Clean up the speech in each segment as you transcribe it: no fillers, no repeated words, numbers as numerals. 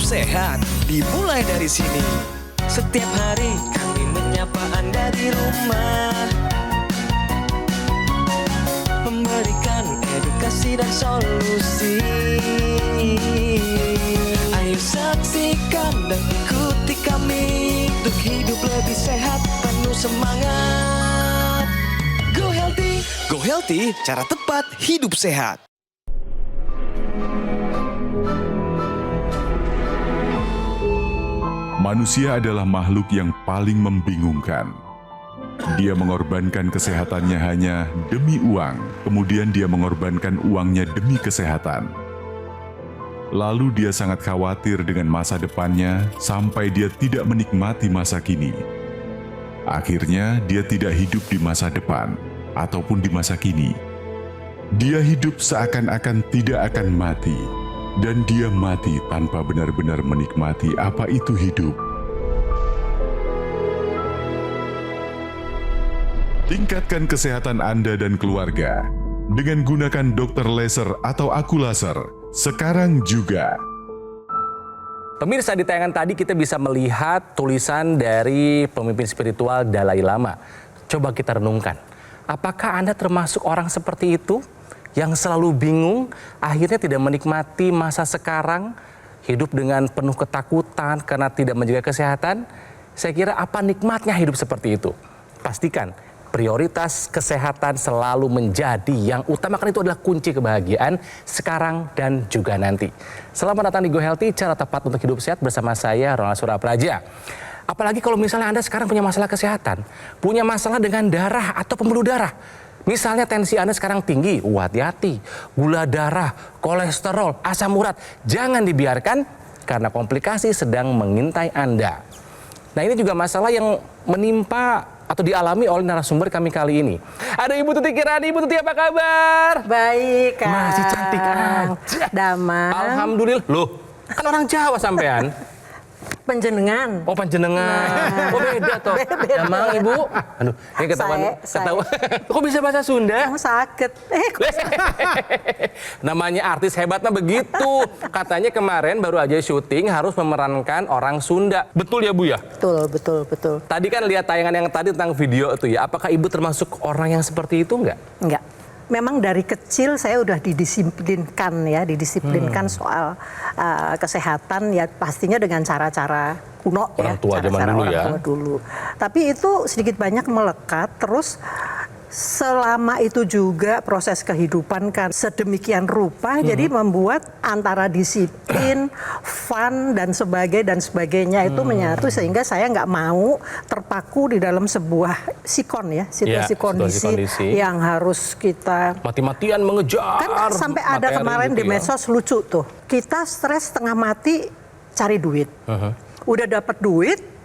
sehat dimulai dari sini. Setiap hari kami menyapa Anda di rumah, memberikan edukasi dan solusi. Ayo saksikan dan ikuti kami untuk hidup lebih sehat, penuh semangat. Go Healthy, cara tepat hidup sehat. Manusia adalah makhluk yang paling membingungkan. Dia mengorbankan kesehatannya hanya demi uang, kemudian dia mengorbankan uangnya demi kesehatan. Lalu dia sangat khawatir dengan masa depannya sampai dia tidak menikmati masa kini. Akhirnya dia tidak hidup di masa depan ataupun di masa kini. Dia hidup seakan-akan tidak akan mati. Dan dia mati tanpa benar-benar menikmati apa itu hidup. Tingkatkan kesehatan Anda dan keluarga dengan gunakan Dr. Laser atau Aku Laser sekarang juga. Pemirsa, di tayangan tadi kita bisa melihat tulisan dari pemimpin spiritual Dalai Lama. Coba kita renungkan, apakah Anda termasuk orang seperti itu? Yang selalu bingung, akhirnya tidak menikmati masa sekarang, hidup dengan penuh ketakutan karena tidak menjaga kesehatan. Saya kira apa nikmatnya hidup seperti itu? Pastikan prioritas kesehatan selalu menjadi yang utama, karena itu adalah kunci kebahagiaan sekarang dan juga nanti. Selamat datang di Go Healthy, cara tepat untuk hidup sehat bersama saya, Ronald Surapraja. Apalagi kalau misalnya Anda sekarang punya masalah kesehatan, punya masalah dengan darah atau pembuluh darah. Misalnya tensi Anda sekarang tinggi, hati-hati, gula darah, kolesterol, asam urat, jangan dibiarkan karena komplikasi sedang mengintai Anda. Nah, ini juga masalah yang menimpa atau dialami oleh narasumber kami kali ini. Ada Ibu Tuti Kirani. Ibu Tuti, apa kabar? Baik, Kang. Masih cantik aja. Damang. Alhamdulillah. Loh, kan orang Jawa sampean. Penjenengan. Oh, panjenengan. Oh, beda toh. Beda. Emang Ibu? Aduh, ini ketahuan. Kok bisa bahasa Sunda? Kamu sakit. Namanya artis hebatnya begitu. Katanya kemarin baru aja syuting harus memerankan orang Sunda. Betul ya, Bu ya? Betul. Tadi kan lihat tayangan yang tadi tentang video itu ya. Apakah Ibu termasuk orang yang seperti itu enggak? Enggak. Memang dari kecil saya udah didisiplinkan soal kesehatan, ya pastinya dengan cara-cara kuno, orang ya, tua zaman dulu ya. Dulu. Tapi itu sedikit banyak melekat, terus selama itu juga proses kehidupan kan sedemikian rupa, jadi membuat antara disiplin, fun dan sebagainya itu menyatu, sehingga saya nggak mau terpaku di dalam sebuah sikon ya, situasi kondisi yang harus kita mati-matian mengejar. Kan sampai ada kemarin gitu di medsos lucu tuh, kita stres setengah mati cari duit, udah dapat duit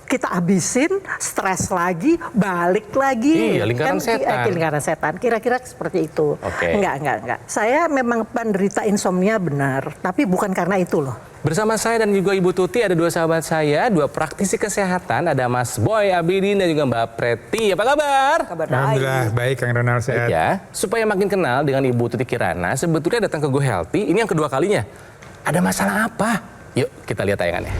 kita habisin, stres lagi, balik lagi. Iya, lingkaran setan. Lingkaran setan, kira-kira seperti itu. Okay. Enggak. Saya memang penderita insomnia benar, tapi bukan karena itu loh. Bersama saya dan juga Ibu Tuti ada dua sahabat saya, dua praktisi kesehatan. Ada Mas Boy Abidin dan juga Mbak Preti. Apa kabar? Kabar Alhamdulillah, baik Kang Ronald, sehat. Ya, supaya makin kenal dengan Ibu Tuti Kirana, sebetulnya datang ke Go Healthy, ini yang kedua kalinya. Ada masalah apa? Yuk kita lihat tayangannya.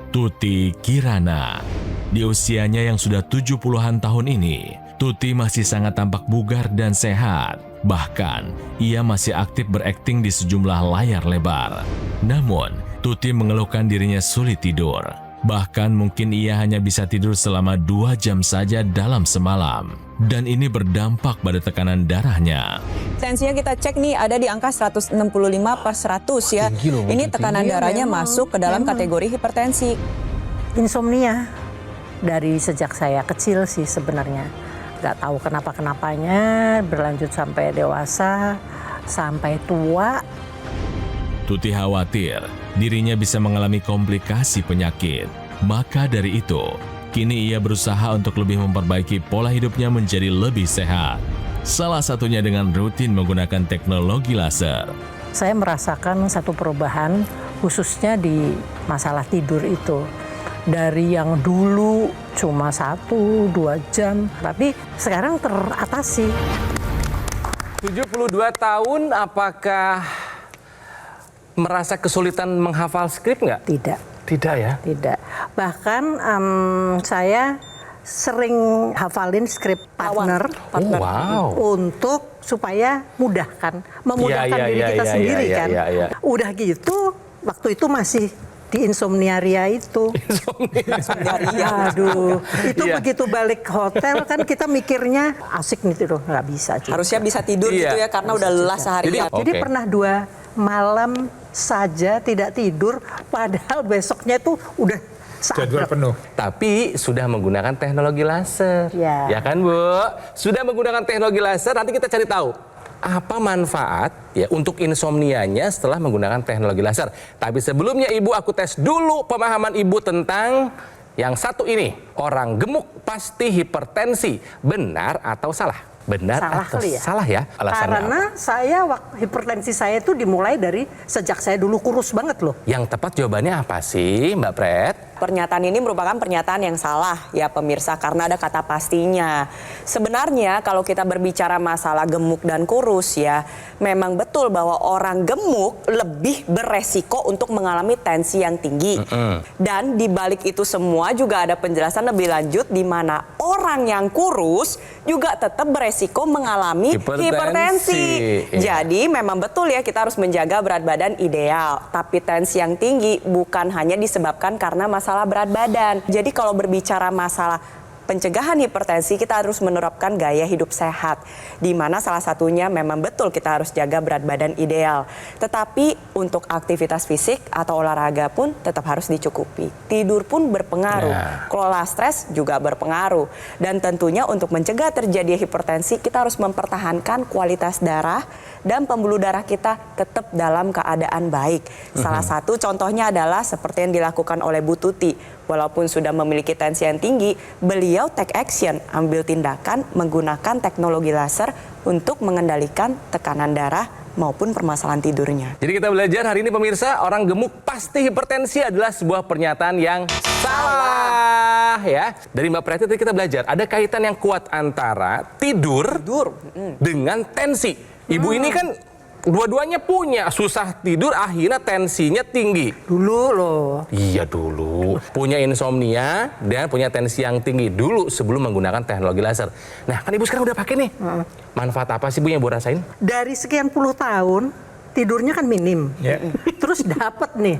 Tuti Kirana. Di usianya yang sudah 70-an tahun ini, Tuti masih sangat tampak bugar dan sehat. Bahkan, ia masih aktif berakting di sejumlah layar lebar. Namun, Tuti mengeluhkan dirinya sulit tidur. Bahkan mungkin ia hanya bisa tidur selama 2 jam saja dalam semalam. Dan ini berdampak pada tekanan darahnya. Tensinya kita cek nih ada di angka 165/100 ya. Ini tekanan darahnya masuk ke dalam kategori hipertensi. Insomnia dari sejak saya kecil sih sebenarnya. Nggak tahu kenapa-kenapanya, berlanjut sampai dewasa, sampai tua. Tuti khawatir dirinya bisa mengalami komplikasi penyakit. Maka dari itu, kini ia berusaha untuk lebih memperbaiki pola hidupnya menjadi lebih sehat. Salah satunya dengan rutin menggunakan teknologi laser. Saya merasakan satu perubahan khususnya di masalah tidur itu. Dari yang dulu cuma 1-2 jam, tapi sekarang teratasi. 72 tahun, apakah merasa kesulitan menghafal skrip nggak? Tidak. Tidak ya? Tidak. Bahkan saya sering hafalin skrip partner, Oh, wow. untuk supaya memudahkan Iya, diri kita sendiri kan. iya. Udah gitu, waktu itu masih di insomniaria itu. Aduh, itu Iya. begitu balik hotel kan kita mikirnya asik nih tuh, nggak bisa juga. Harusnya bisa tidur Iya. gitu ya karena udah lelah seharian. Jadi Oke. pernah 2 malam saja tidak tidur, padahal besoknya tuh udah Jadwal saat penuh. Tapi sudah menggunakan teknologi laser. Ya. Ya kan, Bu? Sudah menggunakan teknologi laser, nanti kita cari tahu apa manfaat ya untuk insomnianya setelah menggunakan teknologi laser. Tapi sebelumnya Ibu, aku tes dulu pemahaman Ibu tentang yang satu ini. Orang gemuk pasti hipertensi. Benar atau salah? Benar Salah atau kali ya? salah ya? Alasannya Karena hipertensi saya itu dimulai dari sejak saya dulu kurus banget loh. Yang tepat jawabannya apa sih, Mbak Pret? Pernyataan ini merupakan pernyataan yang salah ya pemirsa karena ada kata pastinya. Sebenarnya kalau kita berbicara masalah gemuk dan kurus ya, memang betul bahwa orang gemuk lebih beresiko untuk mengalami tensi yang tinggi. Dan di balik itu semua juga ada penjelasan lebih lanjut di mana orang yang kurus juga tetap beresiko mengalami hipertensi. Iya. Jadi memang betul ya kita harus menjaga berat badan ideal. Tapi tensi yang tinggi bukan hanya disebabkan karena masalah berat badan. Jadi kalau berbicara masalah pencegahan hipertensi, kita harus menerapkan gaya hidup sehat. Di mana salah satunya memang betul kita harus jaga berat badan ideal. Tetapi untuk aktivitas fisik atau olahraga pun tetap harus dicukupi. Tidur pun berpengaruh. Kelola stres juga berpengaruh. Dan tentunya untuk mencegah terjadi hipertensi, kita harus mempertahankan kualitas darah dan pembuluh darah kita tetap dalam keadaan baik. Salah satu contohnya adalah seperti yang dilakukan oleh Bu Tuti. Walaupun sudah memiliki tensi yang tinggi, beliau take action, ambil tindakan menggunakan teknologi laser untuk mengendalikan tekanan darah maupun permasalahan tidurnya. Jadi kita belajar hari ini pemirsa, orang gemuk pasti hipertensi adalah sebuah pernyataan yang salah ya. Dari Mbak Preti tadi kita belajar, ada kaitan yang kuat antara tidur dengan tensi. Ibu ini kan dua-duanya punya, susah tidur akhirnya tensinya tinggi. Dulu loh. Iya dulu, punya insomnia dan punya tensi yang tinggi dulu sebelum menggunakan teknologi laser. Nah kan Ibu sekarang udah pakai nih. Manfaat apa sih Bu yang Ibu rasain? Dari sekian puluh tahun tidurnya kan minim. Ya. Terus dapat nih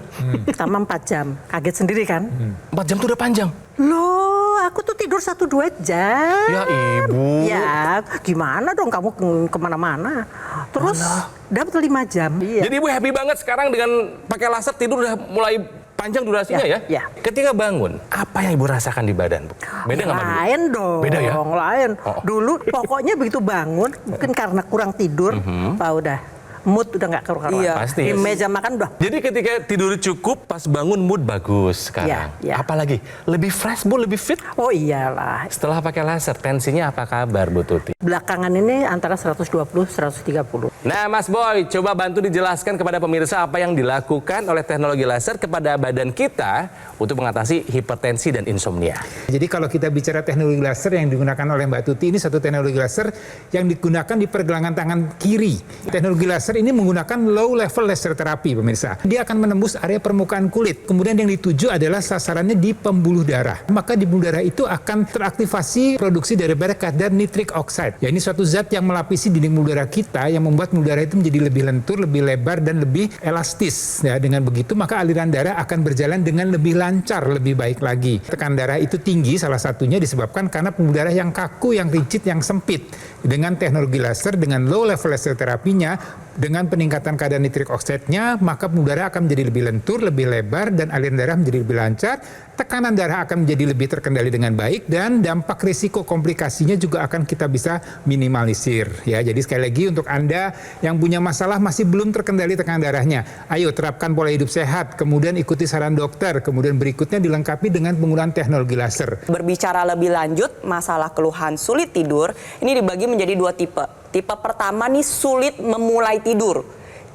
sama 4 jam. Kaget sendiri kan? 4 jam tuh udah panjang. Loh, aku tuh tidur 1-2 jam. Ya Ibu. Ya, gimana dong kamu kemana-mana. Terus dapat 5 jam. Iya. Jadi Ibu happy banget sekarang dengan pakai laser tidur udah mulai panjang durasinya ya? Ya. Ketika bangun, apa yang Ibu rasakan di badan, Bu? Beda nggak sama dulu? Lain dong. Beda ya? Lain. Oh. Dulu pokoknya begitu bangun, mungkin karena kurang tidur, udah mood udah nggak keruan. Iya. Pasti. Di meja makan udah. Jadi ketika tidur cukup, pas bangun mood bagus sekarang. Ya. Apalagi lebih fresh Bu, lebih fit. Oh iyalah. Setelah pakai laser, tensinya apa kabar Bu Tuti? Belakangan ini antara 120-130. Nah Mas Boy, coba bantu dijelaskan kepada pemirsa apa yang dilakukan oleh teknologi laser kepada badan kita untuk mengatasi hipertensi dan insomnia. Jadi kalau kita bicara teknologi laser yang digunakan oleh Mbak Tuti, ini satu teknologi laser yang digunakan di pergelangan tangan kiri. Teknologi laser ini menggunakan low level laser terapi pemirsa. Dia akan menembus area permukaan kulit. Kemudian yang dituju adalah sasarannya di pembuluh darah. Maka di pembuluh darah itu akan teraktivasi produksi daripada kadar nitric oxide. Ya ini suatu zat yang melapisi dinding pembuluh darah kita yang membuat pembuluh darah itu menjadi lebih lentur, lebih lebar dan lebih elastis. Ya dengan begitu maka aliran darah akan berjalan dengan lebih lancar, lebih baik lagi. Tekanan darah itu tinggi salah satunya disebabkan karena pembuluh darah yang kaku, yang rigid, yang sempit. Dengan teknologi laser, dengan low level laser terapinya, dengan peningkatan kadar nitric oxide-nya, maka pembuluh darah akan menjadi lebih lentur, lebih lebar, dan aliran darah menjadi lebih lancar. Tekanan darah akan menjadi lebih terkendali dengan baik, dan dampak risiko komplikasinya juga akan kita bisa minimalisir. Ya, jadi sekali lagi untuk Anda yang punya masalah masih belum terkendali tekanan darahnya, ayo terapkan pola hidup sehat, kemudian ikuti saran dokter, kemudian berikutnya dilengkapi dengan penggunaan teknologi laser. Berbicara lebih lanjut, masalah keluhan sulit tidur, ini dibagi menjadi 2 tipe. Tipe pertama nih sulit memulai tidur.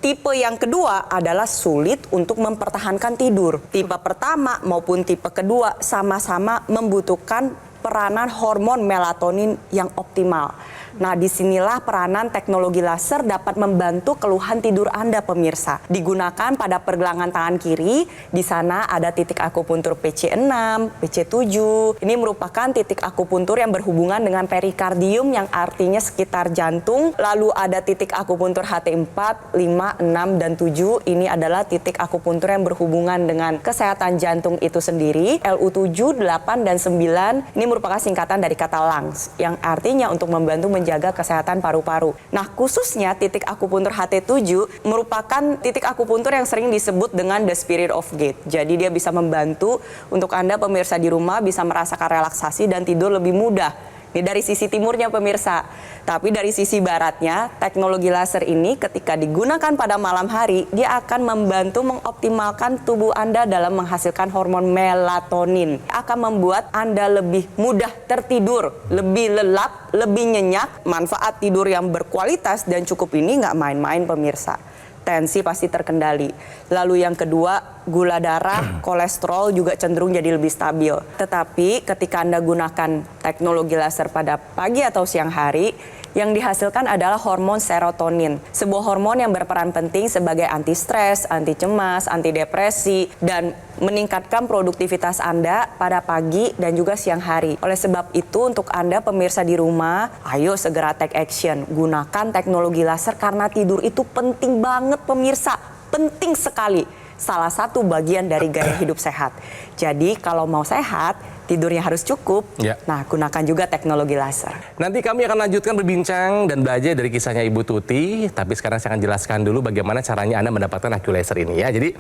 Tipe yang kedua adalah sulit untuk mempertahankan tidur. Tipe pertama maupun tipe kedua sama-sama membutuhkan peranan hormon melatonin yang optimal. Nah, disinilah peranan teknologi laser dapat membantu keluhan tidur Anda, pemirsa. Digunakan pada pergelangan tangan kiri, di sana ada titik akupuntur PC6, PC7. Ini merupakan titik akupuntur yang berhubungan dengan perikardium yang artinya sekitar jantung. Lalu ada titik akupuntur HT4, 5, 6, dan 7. Ini adalah titik akupuntur yang berhubungan dengan kesehatan jantung itu sendiri. LU7, 8, dan 9 ini merupakan singkatan dari kata lungs yang artinya untuk membantu menjaga kesehatan paru-paru. Nah, khususnya titik akupuntur HT7 merupakan titik akupuntur yang sering disebut dengan the spirit of gate. Jadi dia bisa membantu untuk Anda pemirsa di rumah bisa merasakan relaksasi dan tidur lebih mudah. Ini dari sisi timurnya pemirsa. Tapi dari sisi baratnya, teknologi laser ini ketika digunakan pada malam hari, dia akan membantu mengoptimalkan tubuh Anda dalam menghasilkan hormon melatonin. Akan membuat Anda lebih mudah tertidur, lebih lelap, lebih nyenyak. Manfaat tidur yang berkualitas dan cukup ini nggak main-main pemirsa. Tensi pasti terkendali. Lalu yang kedua, gula darah, kolesterol juga cenderung jadi lebih stabil. Tetapi ketika Anda gunakan teknologi laser pada pagi atau siang hari, yang dihasilkan adalah hormon serotonin. Sebuah hormon yang berperan penting sebagai anti stres, anti cemas, anti depresi, dan meningkatkan produktivitas Anda pada pagi dan juga siang hari. Oleh sebab itu untuk Anda pemirsa di rumah, ayo segera take action. Gunakan teknologi laser karena tidur itu penting banget pemirsa. Penting sekali. Salah satu bagian dari gaya hidup sehat. Jadi kalau mau sehat, tidurnya harus cukup. Ya. Nah, gunakan juga teknologi laser. Nanti kami akan lanjutkan berbincang dan belajar dari kisahnya Ibu Tuti. Tapi sekarang saya akan jelaskan dulu bagaimana caranya Anda mendapatkan AccuLaser ini ya. Jadi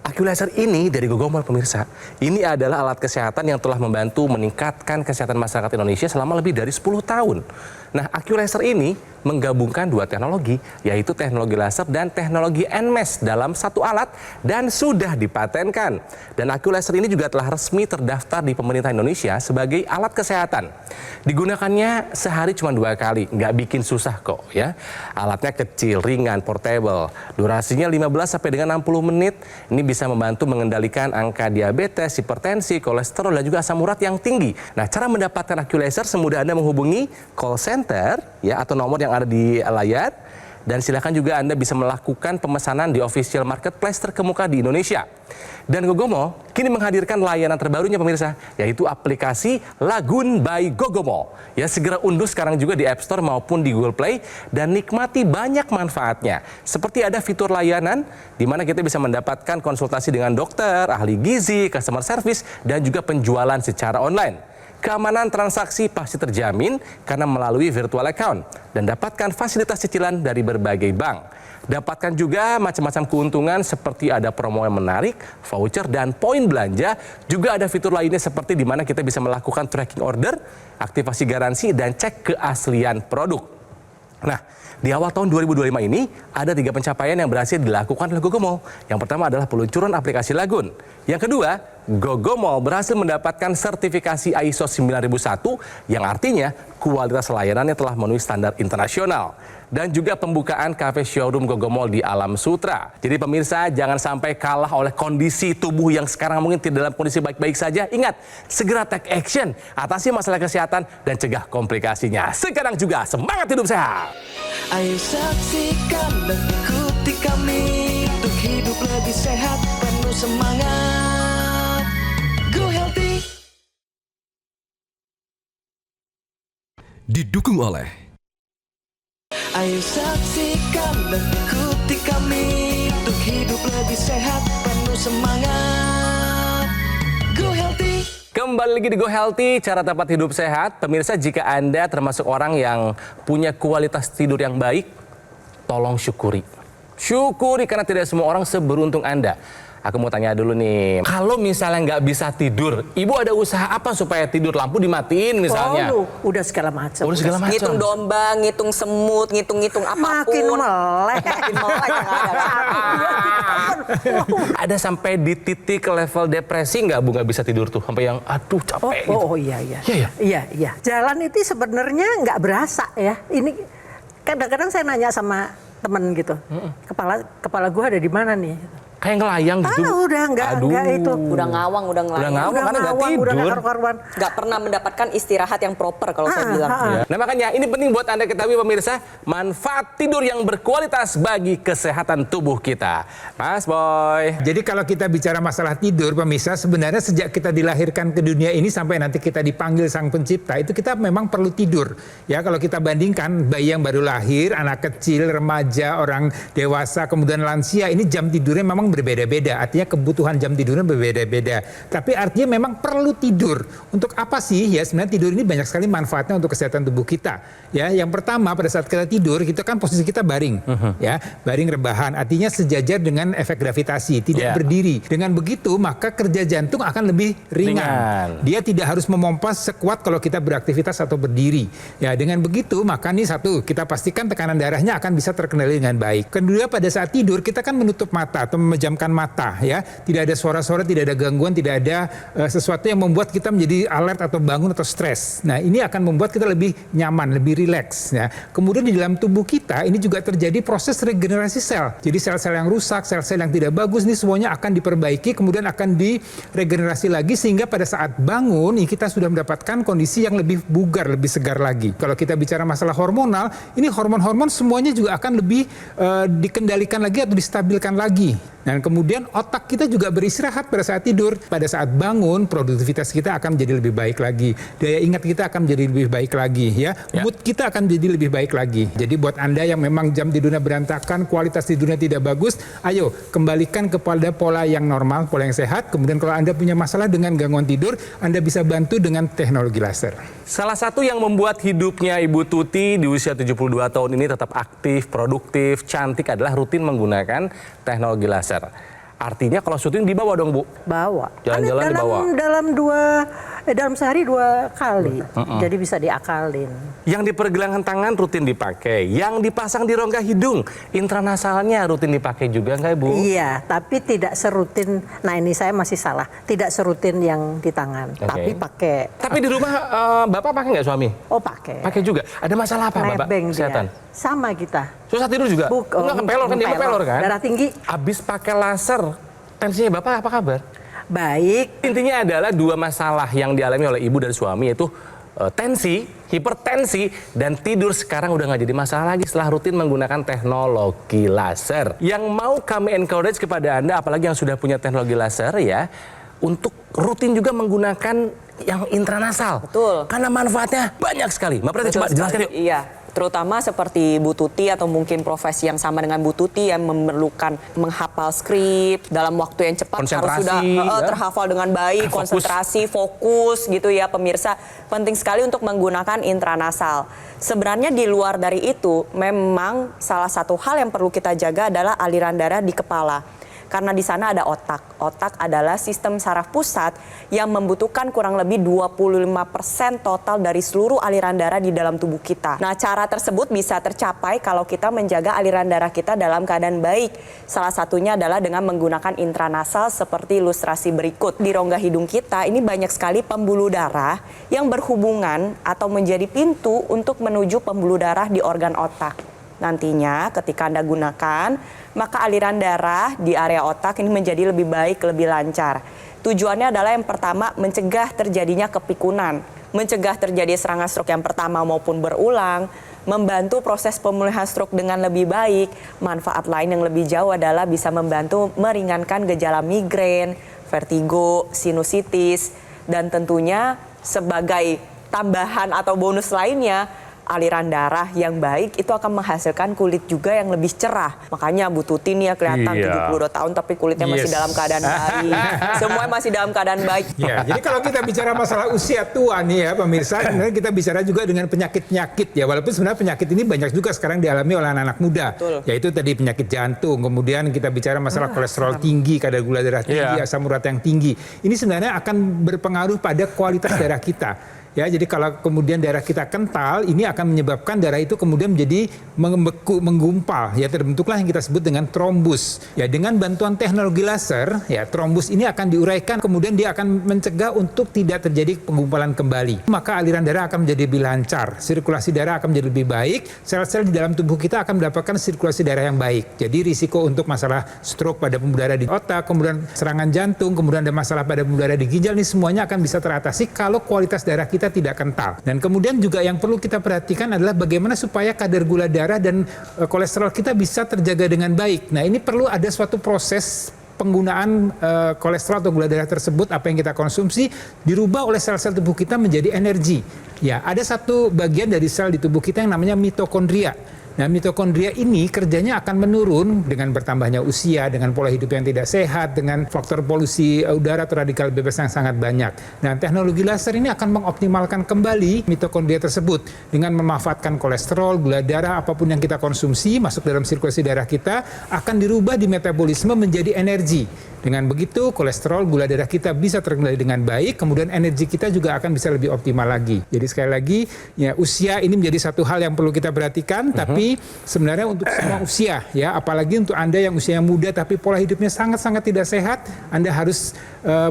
AccuLaser ini dari Gogomol pemirsa. Ini adalah alat kesehatan yang telah membantu meningkatkan kesehatan masyarakat Indonesia selama lebih dari 10 tahun. Nah, AccuLaser ini menggabungkan dua teknologi, yaitu teknologi laser dan teknologi NMES dalam satu alat dan sudah dipatenkan. Dan AccuLaser ini juga telah resmi terdaftar di pemerintah Indonesia sebagai alat kesehatan. Digunakannya sehari cuma 2 kali, nggak bikin susah kok ya. Alatnya kecil, ringan, portable. Durasinya 15 sampai dengan 60 menit. Ini bisa membantu mengendalikan angka diabetes, hipertensi, kolesterol, dan juga asam urat yang tinggi. Nah, cara mendapatkan AccuLaser semudah Anda menghubungi call center ya atau nomor yang ada di layar, dan silakan juga Anda bisa melakukan pemesanan di official marketplace terkemuka di Indonesia. Dan Gogomol kini menghadirkan layanan terbarunya pemirsa, yaitu aplikasi Lagun by Gogomol. Ya, segera unduh sekarang juga di App Store maupun di Google Play dan nikmati banyak manfaatnya. Seperti ada fitur layanan di mana kita bisa mendapatkan konsultasi dengan dokter, ahli gizi, customer service, dan juga penjualan secara online. Keamanan transaksi pasti terjamin karena melalui virtual account dan dapatkan fasilitas cicilan dari berbagai bank. Dapatkan juga macam-macam keuntungan seperti ada promo yang menarik, voucher, dan poin belanja. Juga ada fitur lainnya seperti di mana kita bisa melakukan tracking order, aktivasi garansi, dan cek keaslian produk. Nah, di awal tahun 2025 ini ada 3 pencapaian yang berhasil dilakukan oleh Gogomol. Yang pertama adalah peluncuran aplikasi Lagun. Yang kedua, Gogomol berhasil mendapatkan sertifikasi ISO 9001 yang artinya kualitas layanannya telah memenuhi standar internasional. Dan juga pembukaan cafe showroom Gogomol di Alam Sutra. Jadi pemirsa, jangan sampai kalah oleh kondisi tubuh yang sekarang mungkin tidak dalam kondisi baik-baik saja. Ingat, segera take action, atasi masalah kesehatan dan cegah komplikasinya. Sekarang juga semangat hidup sehat. Ayo saksikan dan ikuti kami untuk hidup lebih sehat, penuh semangat. Go Healthy. Didukung oleh Ayo saksikan dan ikuti kami untuk hidup lebih sehat, penuh semangat. Go Healthy. Kembali lagi di Go Healthy, cara tepat hidup sehat. Pemirsa, jika Anda termasuk orang yang punya kualitas tidur yang baik, tolong syukuri. Syukuri karena tidak semua orang seberuntung Anda. Aku mau tanya dulu nih, kalau misalnya nggak bisa tidur, Ibu ada usaha apa supaya tidur? Lampu dimatiin misalnya? Oh, udah segala macam. Udah segala macam. Ngitung domba, ngitung semut, ngitung-ngitung apapun. Makin melek. Makin melek yang ada. Ada sampai di titik level depresi nggak Bu, nggak bisa tidur tuh? Sampai yang aduh capek gitu. Oh iya. Iya ya? Iya. Jalan itu sebenarnya nggak berasa ya. Ini kadang-kadang saya nanya sama temen gitu, kepala gue ada di mana nih? kayak ngelayang gitu. Udah enggak itu. Udah ngawang, udah ngelayang. Udah ngawang karena nggak udah tidur. nggak karu-karuan. Nggak pernah mendapatkan istirahat yang proper kalau saya bilang. Ya. Nah makanya ini penting buat Anda ketahui pemirsa, manfaat tidur yang berkualitas bagi kesehatan tubuh kita. Mas Boy. Jadi kalau kita bicara masalah tidur, pemirsa, sebenarnya sejak kita dilahirkan ke dunia ini sampai nanti kita dipanggil Sang Pencipta, itu kita memang perlu tidur. Ya, kalau kita bandingkan bayi yang baru lahir, anak kecil, remaja, orang dewasa, kemudian lansia, ini jam tidurnya memang berbeda-beda. Artinya kebutuhan jam tidurnya berbeda-beda. Tapi artinya memang perlu tidur. Untuk apa sih? Ya, sebenarnya tidur ini banyak sekali manfaatnya untuk kesehatan tubuh kita. Ya, yang pertama pada saat kita tidur, kita kan posisi kita baring, ya, baring rebahan. Artinya sejajar dengan efek gravitasi, tidak berdiri. Dengan begitu, maka kerja jantung akan lebih ringan. Dia tidak harus memompa sekuat kalau kita beraktivitas atau berdiri. Ya, dengan begitu, maka nih satu, kita pastikan tekanan darahnya akan bisa terkendali dengan baik. Kedua, pada saat tidur kita kan menutup mata atau memejamkan mata, ya. Tidak ada suara-suara, tidak ada gangguan, tidak ada sesuatu yang membuat kita menjadi alert atau bangun atau stres. Nah, ini akan membuat kita lebih nyaman, lebih rileks, ya. Kemudian di dalam tubuh kita ini juga terjadi proses regenerasi sel. Jadi sel-sel yang rusak, sel-sel yang tidak bagus ini semuanya akan diperbaiki, kemudian akan diregenerasi lagi sehingga pada saat bangun kita sudah mendapatkan kondisi yang lebih bugar, lebih segar lagi. Kalau kita bicara masalah hormonal, ini hormon-hormon semuanya juga akan lebih dikendalikan lagi atau distabilkan lagi. Dan kemudian otak kita juga beristirahat pada saat tidur. Pada saat bangun, produktivitas kita akan menjadi lebih baik lagi. Daya ingat kita akan menjadi lebih baik lagi, ya. Mood kita akan menjadi lebih baik lagi. Jadi buat Anda yang memang jam tidurnya berantakan, kualitas tidurnya tidak bagus, ayo kembalikan kepada pola yang normal, pola yang sehat. Kemudian kalau Anda punya masalah dengan gangguan tidur, Anda bisa bantu dengan teknologi laser. Salah satu yang membuat hidupnya Ibu Tuti di usia 72 tahun ini tetap aktif, produktif, cantik adalah rutin menggunakan teknologi laser. Artinya kalau syuting dibawa dong, Bu? Bawa. Jalan-jalan dibawa. Dalam sehari 2 kali. Jadi bisa diakalin. Yang di pergelangan tangan rutin dipakai, yang dipasang di rongga hidung, intranasalnya rutin dipakai juga nggak, Bu? Iya, tapi tidak serutin. Nah, ini saya masih salah. Tidak serutin yang di tangan, tapi pakai. Tapi di rumah Bapak pakai nggak suami? Oh, pakai. Pakai juga. Ada masalah apa, Bapak? Nebeng Kesehatan? dia. Sama kita. Susah tidur juga? Enggak, kepelor kan, dia kepelor kan? Darah tinggi. Abis pakai laser, tensinya Bapak apa kabar? Baik. Intinya adalah 2 masalah yang dialami oleh ibu dan suami, yaitu tensi, hipertensi, dan tidur sekarang udah nggak jadi masalah lagi setelah rutin menggunakan teknologi laser. Yang mau kami encourage kepada Anda, apalagi yang sudah punya teknologi laser ya, untuk rutin juga menggunakan yang intranasal. Betul. Karena manfaatnya banyak sekali. Mbak Preti, coba jelaskan yuk. Iya. Terutama seperti Bu Tuti atau mungkin profesi yang sama dengan Bu Tuti yang memerlukan menghafal skrip dalam waktu yang cepat, harus sudah terhafal dengan baik, konsentrasi, fokus gitu ya pemirsa. Penting sekali untuk menggunakan intranasal. Sebenarnya di luar dari itu, memang salah satu hal yang perlu kita jaga adalah aliran darah di kepala. Karena di sana ada otak. Otak adalah sistem saraf pusat yang membutuhkan kurang lebih 25% total dari seluruh aliran darah di dalam tubuh kita. Nah, cara tersebut bisa tercapai kalau kita menjaga aliran darah kita dalam keadaan baik. Salah satunya adalah dengan menggunakan intranasal seperti ilustrasi berikut. Di rongga hidung kita ini banyak sekali pembuluh darah yang berhubungan atau menjadi pintu untuk menuju pembuluh darah di organ otak. Nantinya ketika Anda gunakan, maka aliran darah di area otak ini menjadi lebih baik, lebih lancar. Tujuannya adalah yang pertama mencegah terjadinya kepikunan, mencegah terjadi serangan stroke yang pertama maupun berulang, membantu proses pemulihan stroke dengan lebih baik. Manfaat lain yang lebih jauh adalah bisa membantu meringankan gejala migrain, vertigo, sinusitis, dan tentunya sebagai tambahan atau bonus lainnya, aliran darah yang baik itu akan menghasilkan kulit juga yang lebih cerah. Makanya Bu Tuti nih ya kelihatan 72 tahun tapi kulitnya masih dalam keadaan baik. Semuanya masih dalam keadaan baik. Ya, jadi kalau kita bicara masalah usia tua nih ya pemirsa, sebenarnya kita bicara juga dengan penyakit-penyakit ya. Walaupun sebenarnya penyakit ini banyak juga sekarang dialami oleh anak-anak muda. Betul. Yaitu tadi penyakit jantung, kemudian kita bicara masalah kolesterol tinggi, kadar gula darah tinggi, asam urat yang tinggi. Ini sebenarnya akan berpengaruh pada kualitas darah kita. Ya, jadi kalau kemudian darah kita kental, ini akan menyebabkan darah itu kemudian menjadi membeku, menggumpal. Ya, terbentuklah yang kita sebut dengan trombus. Ya, dengan bantuan teknologi laser, ya trombus ini akan diuraikan, kemudian dia akan mencegah untuk tidak terjadi penggumpalan kembali. Maka aliran darah akan menjadi lebih lancar, sirkulasi darah akan menjadi lebih baik, sel-sel di dalam tubuh kita akan mendapatkan sirkulasi darah yang baik. Jadi risiko untuk masalah stroke pada pembuluh darah di otak, kemudian serangan jantung, kemudian ada masalah pada pembuluh darah di ginjal, ini semuanya akan bisa teratasi kalau kualitas darah kita tidak kental. Dan kemudian juga yang perlu kita perhatikan adalah bagaimana supaya kadar gula darah dan kolesterol kita bisa terjaga dengan baik. Nah, ini perlu ada suatu proses penggunaan kolesterol atau gula darah tersebut, apa yang kita konsumsi, dirubah oleh sel-sel tubuh kita menjadi energi. Ya, ada satu bagian dari sel di tubuh kita yang namanya mitokondria. Nah, mitokondria ini kerjanya akan menurun dengan bertambahnya usia, dengan pola hidup yang tidak sehat, dengan faktor polusi udara atau radikal bebas yang sangat banyak. Nah, teknologi laser ini akan mengoptimalkan kembali mitokondria tersebut dengan memanfaatkan kolesterol, gula darah, apapun yang kita konsumsi masuk dalam sirkulasi darah kita akan dirubah di metabolisme menjadi energi. Dengan begitu, kolesterol, gula darah kita bisa terkendali dengan baik, kemudian energi kita juga akan bisa lebih optimal lagi. Jadi sekali lagi, ya usia ini menjadi satu hal yang perlu kita perhatikan, tapi sebenarnya untuk semua usia, ya apalagi untuk Anda yang usia muda tapi pola hidupnya sangat-sangat tidak sehat, Anda harus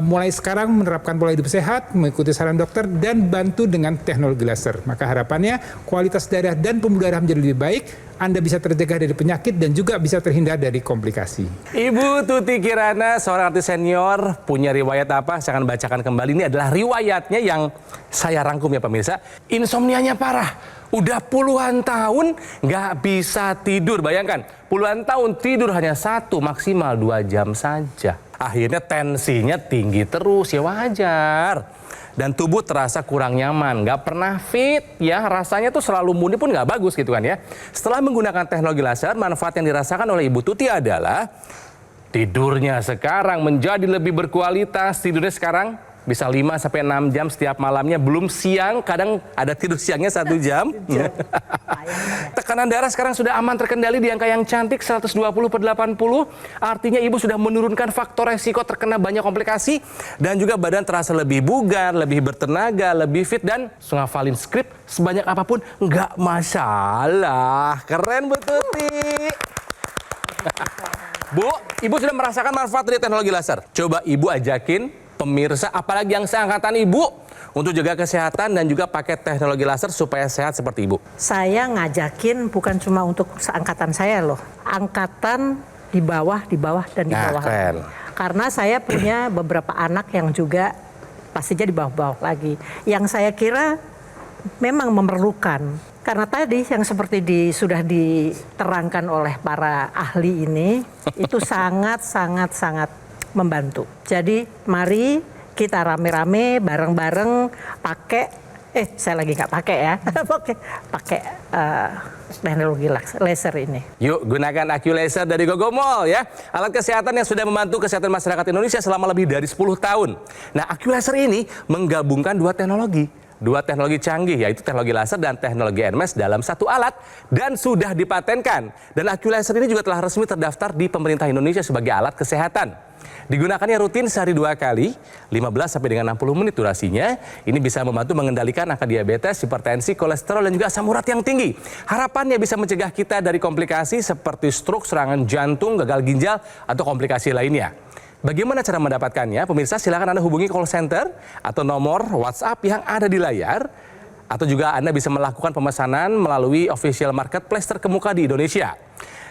mulai sekarang menerapkan pola hidup sehat, mengikuti saran dokter, dan bantu dengan teknologi laser. Maka harapannya kualitas darah dan pembuluh darah menjadi lebih baik, Anda bisa tercegah dari penyakit dan juga bisa terhindar dari komplikasi. Ibu Tuti Kirana, seorang artis senior, punya riwayat apa? Saya akan bacakan kembali. Ini adalah riwayatnya yang saya rangkum ya pemirsa. Insomnianya parah. Udah puluhan tahun nggak bisa tidur. Bayangkan, puluhan tahun tidur hanya 1 maksimal 2 jam saja. Akhirnya tensinya tinggi terus, ya wajar. Dan tubuh terasa kurang nyaman, nggak pernah fit, ya rasanya tuh selalu muni pun nggak bagus gitu kan ya. Setelah menggunakan teknologi laser, manfaat yang dirasakan oleh Ibu Tuti adalah tidurnya sekarang menjadi lebih berkualitas. Tidurnya sekarang bisa 5-6 jam setiap malamnya, belum siang, kadang ada tidur siangnya 1 jam. Tekanan darah sekarang sudah aman terkendali di angka yang cantik 120/80. Artinya ibu sudah menurunkan faktor resiko terkena banyak komplikasi dan juga badan terasa lebih bugar, lebih bertenaga, lebih fit, dan ngafalin skrip sebanyak apapun nggak masalah. Keren Bu Tuti. Bu, ibu sudah merasakan manfaat dari teknologi laser. Coba ibu ajakin pemirsa, apalagi yang seangkatan ibu, untuk jaga kesehatan dan juga pakai teknologi laser supaya sehat seperti ibu. Saya ngajakin bukan cuma untuk seangkatan saya loh, angkatan di bawah dan di bawah. Keren. Karena saya punya beberapa anak yang juga pastinya di bawah-bawah lagi. Yang saya kira memang memerlukan. Karena tadi yang seperti sudah diterangkan oleh para ahli ini, itu sangat membantu. Jadi mari kita rame-rame bareng-bareng pakai, saya lagi nggak pakai ya, pakai teknologi laser ini. Yuk gunakan AccuLaser dari Gogomol ya. Alat kesehatan yang sudah membantu kesehatan masyarakat Indonesia selama lebih dari 10 tahun. Nah, AccuLaser ini menggabungkan dua teknologi canggih, yaitu teknologi laser dan teknologi NMS dalam satu alat dan sudah dipatenkan. Dan AccuLaser ini juga telah resmi terdaftar di pemerintah Indonesia sebagai alat kesehatan. Digunakannya rutin sehari 2 kali, 15 sampai dengan 60 menit durasinya. Ini bisa membantu mengendalikan angka diabetes, hipertensi, kolesterol, dan juga asam urat yang tinggi. Harapannya bisa mencegah kita dari komplikasi seperti stroke, serangan jantung, gagal ginjal, atau komplikasi lainnya. Bagaimana cara mendapatkannya? Pemirsa, silakan Anda hubungi call center atau nomor WhatsApp yang ada di layar. Atau juga Anda bisa melakukan pemesanan melalui official marketplace terkemuka di Indonesia.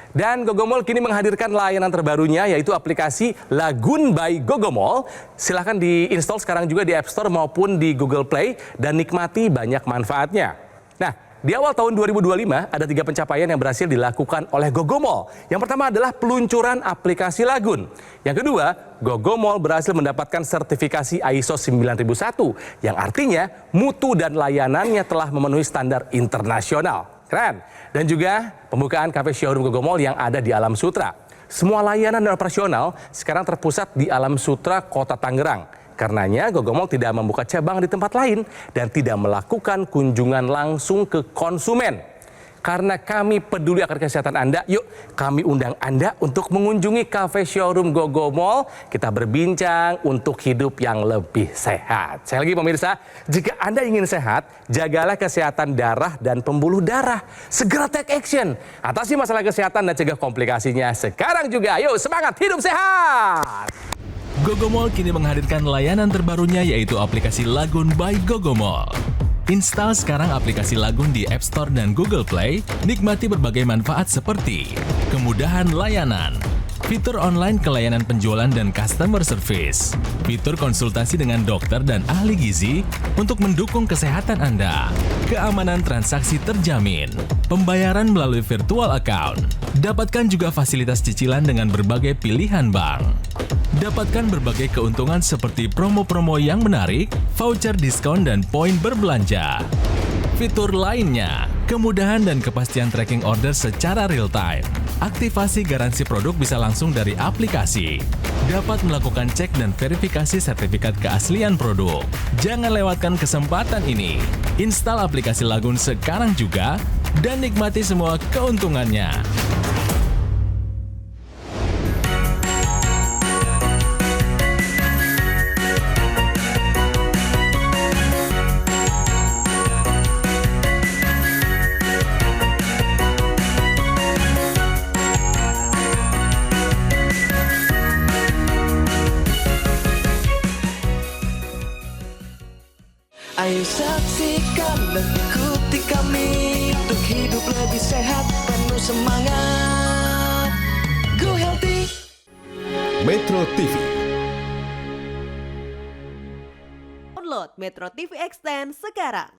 Dan Gogomol kini menghadirkan layanan terbarunya, yaitu aplikasi Lagun by Gogomol. Silahkan diinstal sekarang juga di App Store maupun di Google Play dan nikmati banyak manfaatnya. Nah, di awal tahun 2025 ada 3 pencapaian yang berhasil dilakukan oleh Gogomol. Yang pertama adalah peluncuran aplikasi Lagun. Yang kedua, Gogomol berhasil mendapatkan sertifikasi ISO 9001 yang artinya mutu dan layanannya telah memenuhi standar internasional. Keren. Dan juga pembukaan kafe showroom Gogomol yang ada di Alam Sutra. Semua layanan dan operasional sekarang terpusat di Alam Sutra, Kota Tangerang. Karenanya Gogomol tidak membuka cabang di tempat lain dan tidak melakukan kunjungan langsung ke konsumen. Karena kami peduli akan kesehatan Anda, yuk kami undang Anda untuk mengunjungi cafe showroom GoGo Mall. Kita berbincang untuk hidup yang lebih sehat. Saya lagi pemirsa, jika Anda ingin sehat, jagalah kesehatan darah dan pembuluh darah. Segera take action, atasi masalah kesehatan dan cegah komplikasinya sekarang juga. Yuk semangat hidup sehat! GoGo Mall kini menghadirkan layanan terbarunya yaitu aplikasi Lagun by GoGo Mall. Install sekarang aplikasi Lagun di App Store dan Google Play, nikmati berbagai manfaat seperti kemudahan layanan, fitur online kelayanan penjualan dan customer service, fitur konsultasi dengan dokter dan ahli gizi untuk mendukung kesehatan Anda, keamanan transaksi terjamin, pembayaran melalui virtual account, dapatkan juga fasilitas cicilan dengan berbagai pilihan bank. Dapatkan berbagai keuntungan seperti promo-promo yang menarik, voucher diskon dan poin berbelanja. Fitur lainnya, kemudahan dan kepastian tracking order secara real-time. Aktivasi garansi produk bisa langsung dari aplikasi. Dapat melakukan cek dan verifikasi sertifikat keaslian produk. Jangan lewatkan kesempatan ini. Install aplikasi Lagun sekarang juga dan nikmati semua keuntungannya. Ayo saksikan dan ikuti kami untuk hidup lebih sehat, penuh semangat. Go Healthy. Metro TV. Download Metro TV Extend sekarang.